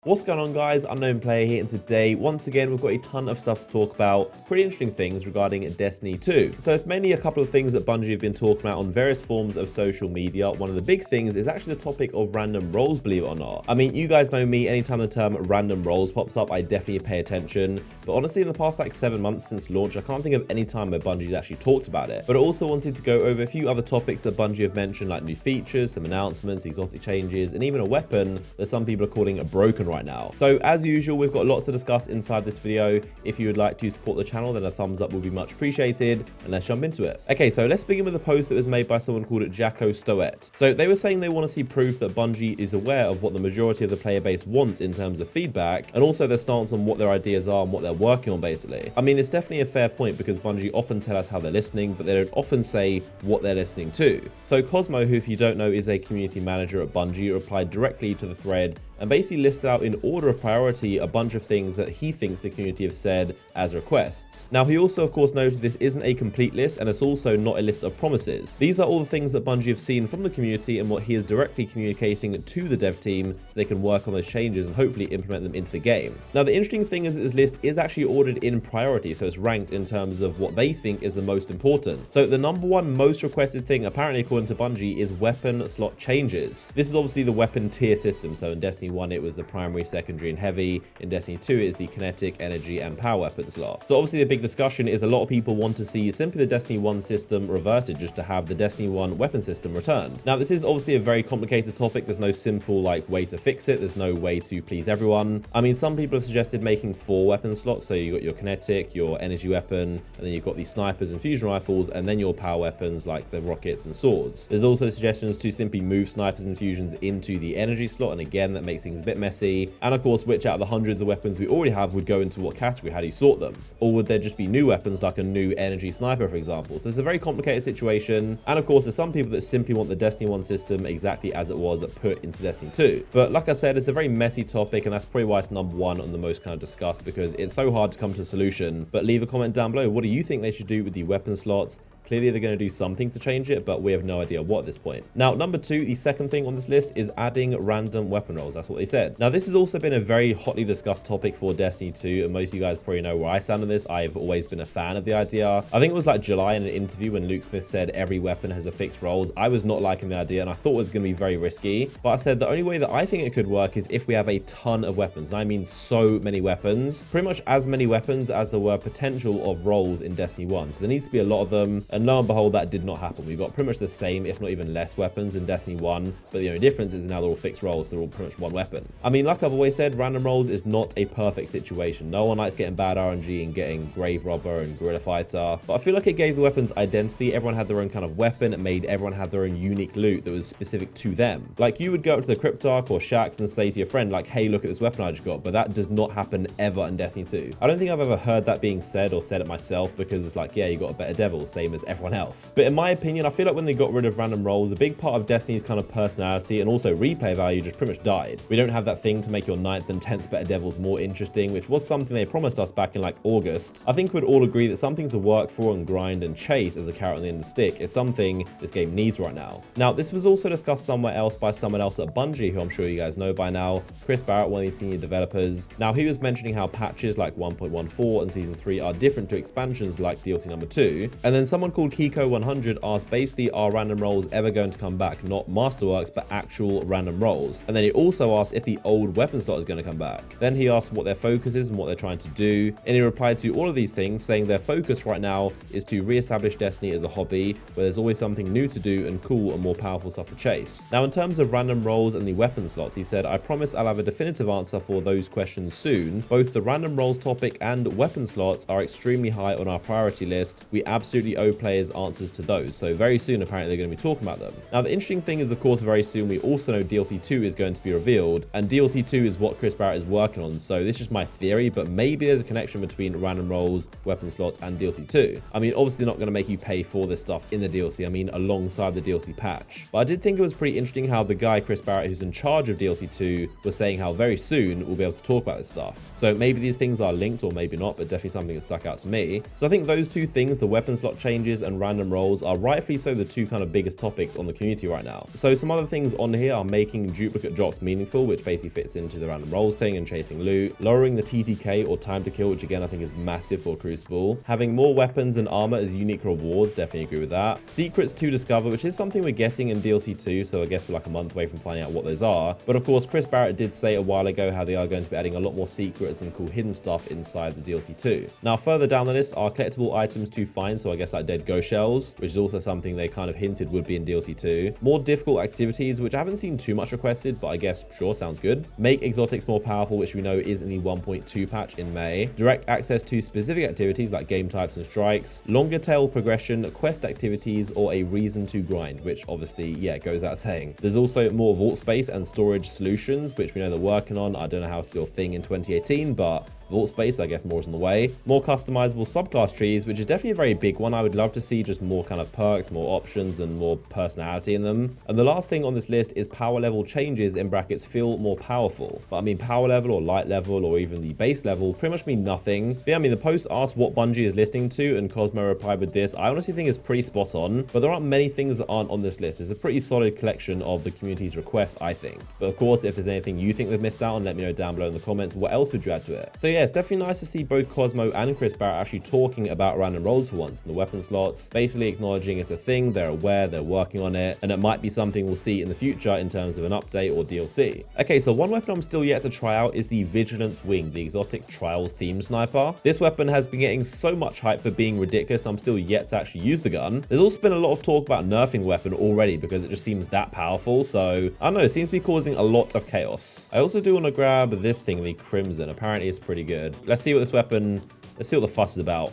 What's going on, guys? Unknown Player here, and today once again we've got a ton of stuff to talk about, pretty interesting things regarding Destiny 2. So it's mainly a couple of things that Bungie have been talking about on various forms of social media. One of the big things is actually the topic of random roles, believe it or not. I mean, you guys know me, anytime the term random roles pops up, I definitely pay attention. But honestly, in the past like 7 months since launch, I can't think of any time where Bungie's actually talked about it. But I also wanted to go over a few other topics that Bungie have mentioned, like new features, some announcements, exotic changes, and even a weapon that some people are calling broken right now. So as usual, we've got lots to discuss inside this video. If you would like to support the channel, then a thumbs up would be much appreciated, and let's jump into it. Okay, so let's begin with a post that was made by someone called Jacko Stoet. So they were saying they want to see proof that Bungie is aware of what the majority of the player base wants in terms of feedback, and also their stance on what their ideas are and what they're working on, basically. I mean, it's definitely a fair point because Bungie often tell us how they're listening, but they don't often say what they're listening to. So Cosmo, who if you don't know is a community manager at Bungie, replied directly to the thread and basically listed out in order of priority a bunch of things that he thinks the community have said as requests. Now, he also of course noted this isn't a complete list, and it's also not a list of promises. These are all the things that Bungie have seen from the community and what he is directly communicating to the dev team so they can work on those changes and hopefully implement them into the game. Now, the interesting thing is that this list is actually ordered in priority, so it's ranked in terms of what they think is the most important. So the number one most requested thing, apparently according to Bungie, is weapon slot changes. This is obviously the weapon tier system, so in Destiny 1 it was the primary, secondary, and heavy. In Destiny 2 it is the kinetic, energy, and power weapon slot. So obviously the big discussion is a lot of people want to see simply the Destiny 1 system reverted, just to have the Destiny 1 weapon system returned. Now, this is obviously a very complicated topic. There's no simple way to fix it. There's no way to please everyone. I mean, some people have suggested making 4 weapon slots, so you got your kinetic, your energy weapon, and then you've got the snipers and fusion rifles, and then your power weapons like the rockets and swords. There's also suggestions to simply move snipers and fusions into the energy slot, and again that makes things a bit messy. And of course, which out of the hundreds of weapons we already have would go into what category? How do you sort them? Or would there just be new weapons like a new energy sniper, for example? So it's a very complicated situation. And of course, there's some people that simply want the Destiny 1 system exactly as it was put into Destiny 2. But like I said, it's a very messy topic, and that's probably why it's number one on the most kind of discussed, because it's so hard to come to a solution. But leave a comment down below. What do you think they should do with the weapon slots? Clearly, they're going to do something to change it, but we have no idea what at this point. Now, number 2, the second thing on this list is adding random weapon rolls. That's what they said. Now, this has also been a very hotly discussed topic for Destiny 2, and most of you guys probably know where I stand on this. I've always been a fan of the idea. I think it was like July in an interview when Luke Smith said every weapon has a fixed rolls. I was not liking the idea, and I thought it was going to be very risky. But I said the only way that I think it could work is if we have a ton of weapons. And I mean so many weapons. Pretty much as many weapons as there were potential of rolls in Destiny 1. So there needs to be a lot of them, and lo and behold, that did not happen. We got pretty much the same, if not even less, weapons in Destiny 1, but the only difference is now they're all fixed rolls, so they're all pretty much one weapon. I mean, like I've always said, random rolls is not a perfect situation. No one likes getting bad RNG and getting Grave Robber and Guerrilla Fighter, but I feel like it gave the weapons identity. Everyone had their own kind of weapon. It made everyone have their own unique loot that was specific to them. Like, you would go up to the Cryptarch or Shaxx and say to your friend, like, hey, look at this weapon I just got, but that does not happen ever in Destiny 2. I don't think I've ever heard that being said or said it myself, because it's like, yeah, you got a better devil, same as everyone else. But in my opinion, I feel like when they got rid of random rolls, a big part of Destiny's kind of personality and also replay value just pretty much died. We don't have that thing to make your 9th and 10th better devils more interesting, which was something they promised us back in like August. I think we'd all agree that something to work for and grind and chase as a carrot on the end of the stick is something this game needs right now. Now, this was also discussed somewhere else by someone else at Bungie, who I'm sure you guys know by now, Chris Barrett, one of these senior developers. Now, he was mentioning how patches like 1.14 and Season 3 are different to expansions like DLC number 2. And then someone called Kiko100 asked, basically, are random rolls ever going to come back? Not masterworks, but actual random rolls. And then he also asked if the old weapon slot is going to come back. Then he asked what their focus is and what they're trying to do. And he replied to all of these things, saying their focus right now is to re-establish Destiny as a hobby, where there's always something new to do and cool and more powerful stuff to chase. Now, in terms of random rolls and the weapon slots, he said, I promise I'll have a definitive answer for those questions soon. Both the random rolls topic and weapon slots are extremely high on our priority list. We absolutely owe players answers to those. So very soon, apparently, they're going to be talking about them. Now, the interesting thing is, of course, very soon we also know DLC 2 is going to be revealed, and DLC 2 is what Chris Barrett is working on. So this is just my theory, but maybe there's a connection between random rolls, weapon slots, and DLC 2. I mean, obviously not going to make you pay for this stuff in the DLC. I mean, alongside the DLC patch. But I did think it was pretty interesting how the guy, Chris Barrett, who's in charge of DLC 2, was saying how very soon we'll be able to talk about this stuff. So maybe these things are linked or maybe not, but definitely something that stuck out to me. So I think those two things, the weapon slot changes changes and random roles are rightfully so the two kind of biggest topics on the community right now. So some other things on here are making duplicate drops meaningful, which basically fits into the random roles thing and chasing loot, lowering the TTK or time to kill, which again I think is massive for Crucible, having more weapons and armor as unique rewards, definitely agree with that, secrets to discover, which is something we're getting in DLC 2, so I guess we're like a month away from finding out what those are. But of course, Chris Barrett did say a while ago how they are going to be adding a lot more secrets and cool hidden stuff inside the DLC 2. Now further down the list are collectible items to find, so I guess like dead ghost shells, which is also something they kind of hinted would be in DLC 2. More difficult activities, which I haven't seen too much requested, but I guess sure, sounds good. Make exotics more powerful, which we know is in the 1.2 patch in May. Direct access to specific activities like game types and strikes. Longer tail progression, quest activities, or a reason to grind, which obviously, yeah, goes without saying. There's also more vault space and storage solutions, which we know they're working on. I don't know how it's still a thing in 2018, but vault space, I guess more is on the way. More customizable subclass trees, which is definitely a very big one. I would love to see just more kind of perks, more options, and more personality in them. And the last thing on this list is power level changes, in brackets, feel more powerful. But I mean, power level or light level or even the base level pretty much mean nothing. But yeah, I mean, the post asked what Bungie is listening to, and Cosmo replied with this. I honestly think it's pretty spot on, but there aren't many things that aren't on this list. It's a pretty solid collection of the community's requests, I think. But of course, if there's anything you think we've missed out on, let me know down below in the comments. What else would you add to it? So yeah, it's definitely nice to see both Cosmo and Chris Barrett actually talking about random roles for once in the weapon slots, basically acknowledging it's a thing, they're aware, they're working on it, and it might be something we'll see in the future in terms of an update or DLC. Okay, so one weapon I'm still yet to try out is the Vigilance Wing, the exotic Trials themed sniper. This weapon has been getting so much hype for being ridiculous, I'm still yet to actually use the gun. There's also been a lot of talk about nerfing the weapon already because it just seems that powerful, so I don't know, it seems to be causing a lot of chaos. I also do want to grab this thing, the Crimson. Apparently it's pretty good. Let's see what this weapon, let's see what the fuss is about.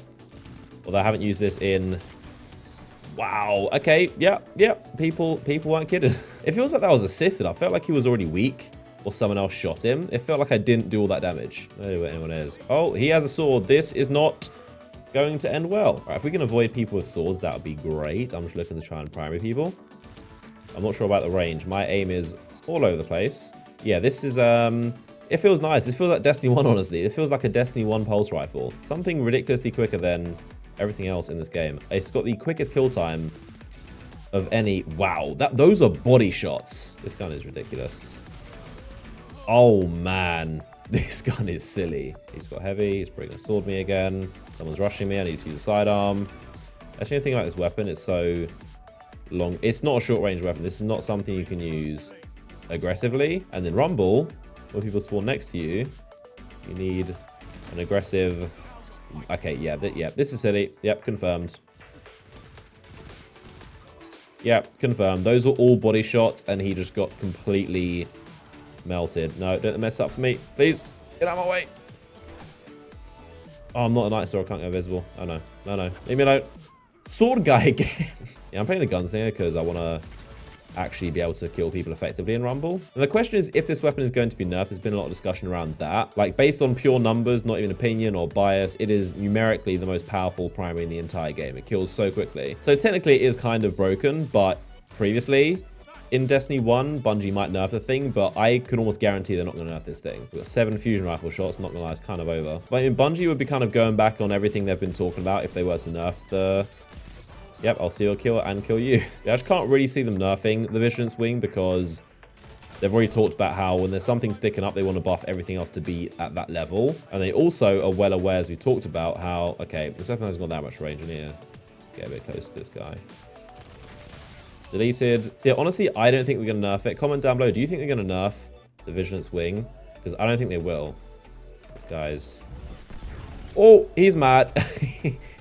Although I haven't used this in... Wow, okay, yep, people weren't kidding. It feels like that was assisted. I felt like he was already weak, or someone else shot him. It felt like I didn't do all that damage. I don't know what anyone is. Oh, he has a sword. This is not going to end well. All right, if we can avoid people with swords, that would be great. I'm just looking to try and primary people. I'm not sure about the range. My aim is all over the place. Yeah, this is, it feels nice. This feels like Destiny 1, honestly. This feels like a Destiny 1 pulse rifle. Something ridiculously quicker than everything else in this game. It's got the quickest kill time of any... Wow, those are body shots. This gun is ridiculous. Oh, man. This gun is silly. He's got heavy. He's probably going to sword me again. Someone's rushing me. I need to use a sidearm. Actually, the thing about this weapon, it's so long. It's not a short-range weapon. This is not something you can use aggressively. And then Rumble, when people spawn next to you, you need an aggressive... Okay, yeah, this is silly. Yep, confirmed. Yep, confirmed. Those were all body shots, and he just got completely melted. No, don't mess up for me. Please, get out of my way. Oh, I'm not a Night Stalker. I can't go invisible. Oh, no. No. Leave me alone. Sword guy again. Yeah, I'm playing the gunslinger because I want to actually be able to kill people effectively in Rumble. And the question is if this weapon is going to be nerfed. There's been a lot of discussion around that. Like, based on pure numbers, not even opinion or bias, it is numerically the most powerful primary in the entire game. It kills so quickly. So technically it is kind of broken, but previously in Destiny 1, Bungie might nerf the thing, but I can almost guarantee they're not going to nerf this thing. We've got 7 fusion rifle shots, not gonna lie, it's kind of over. But I mean, Bungie would be kind of going back on everything they've been talking about if they were to nerf the... Yep, I'll steal, kill, and kill you. Yeah, I just can't really see them nerfing the Vigilance Wing because they've already talked about how when there's something sticking up, they want to buff everything else to be at that level. And they also are well aware, as we talked about, how, okay, this weapon hasn't got that much range in here. Get a bit close to this guy. Deleted. So yeah, honestly, I don't think we're going to nerf it. Comment down below, do you think they're going to nerf the Vigilance Wing? Because I don't think they will. This guy's... Oh, he's mad.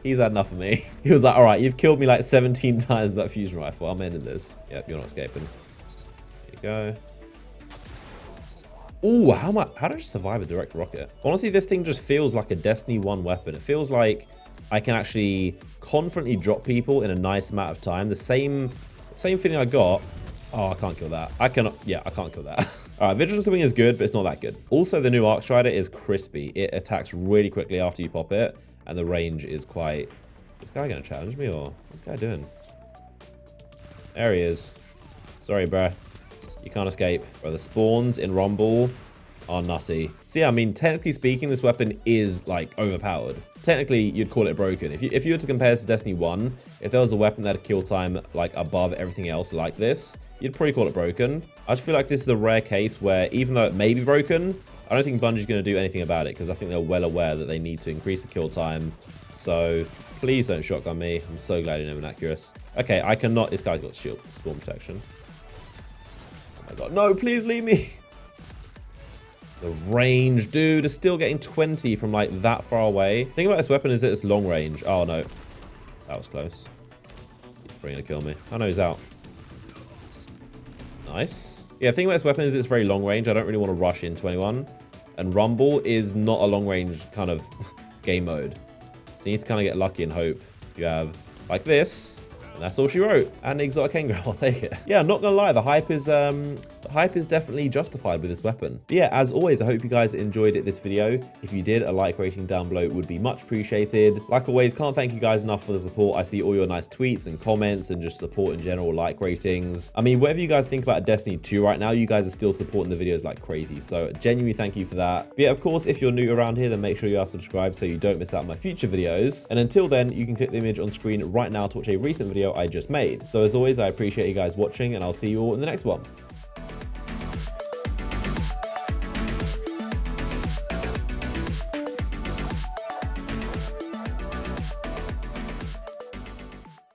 He's had enough of me. He was like, all right, you've killed me like 17 times with that fusion rifle. I'm ending this. Yep, you're not escaping. There you go. Ooh, how did I survive a direct rocket? Honestly, this thing just feels like a Destiny 1 weapon. It feels like I can actually confidently drop people in a nice amount of time. The same feeling I got. Oh, I can't kill that. I can't kill that. All right, Vigilance Wing is good, but it's not that good. Also, the new Arc Strider is crispy. It attacks really quickly after you pop it, and the range is quite... Is this guy going to challenge me, or what's this guy doing? There he is. Sorry, bruh. You can't escape. Bro, the spawns in Rumble are nutty. So yeah, I mean, technically speaking, this weapon is like overpowered. Technically, you'd call it broken. If you were to compare this to Destiny 1, if there was a weapon that had kill time like above everything else like this, you'd probably call it broken. I just feel like this is a rare case where even though it may be broken, I don't think Bungie's going to do anything about it because I think they're well aware that they need to increase the kill time. So please don't shotgun me. I'm so glad you're never inaccurate. Okay, I cannot. This guy's got shield storm protection. Oh my god, no, please leave me. The range, dude, is still getting 20 from like that far away. The thing about this weapon is that it's long range. Oh no, that was close. He's probably gonna kill me. I know he's out. Nice. Yeah, the thing about this weapon is it's very long range. I don't really want to rush into anyone. And Rumble is not a long range kind of game mode. So you need to kind of get lucky and hope you have like this. And that's all she wrote. And the exotic engram, I'll take it. Yeah, I'm not gonna lie, the hype is definitely justified with this weapon. But yeah, as always, I hope you guys enjoyed this video. If you did, a like rating down below would be much appreciated. Like always, can't thank you guys enough for the support. I see all your nice tweets and comments and just support in general, like ratings. I mean, whatever you guys think about Destiny 2 right now, you guys are still supporting the videos like crazy. So genuinely thank you for that. But yeah, of course, if you're new around here, then make sure you are subscribed so you don't miss out on my future videos. And until then, you can click the image on screen right now to watch a recent video I just made. So as always, I appreciate you guys watching and I'll see you all in the next one.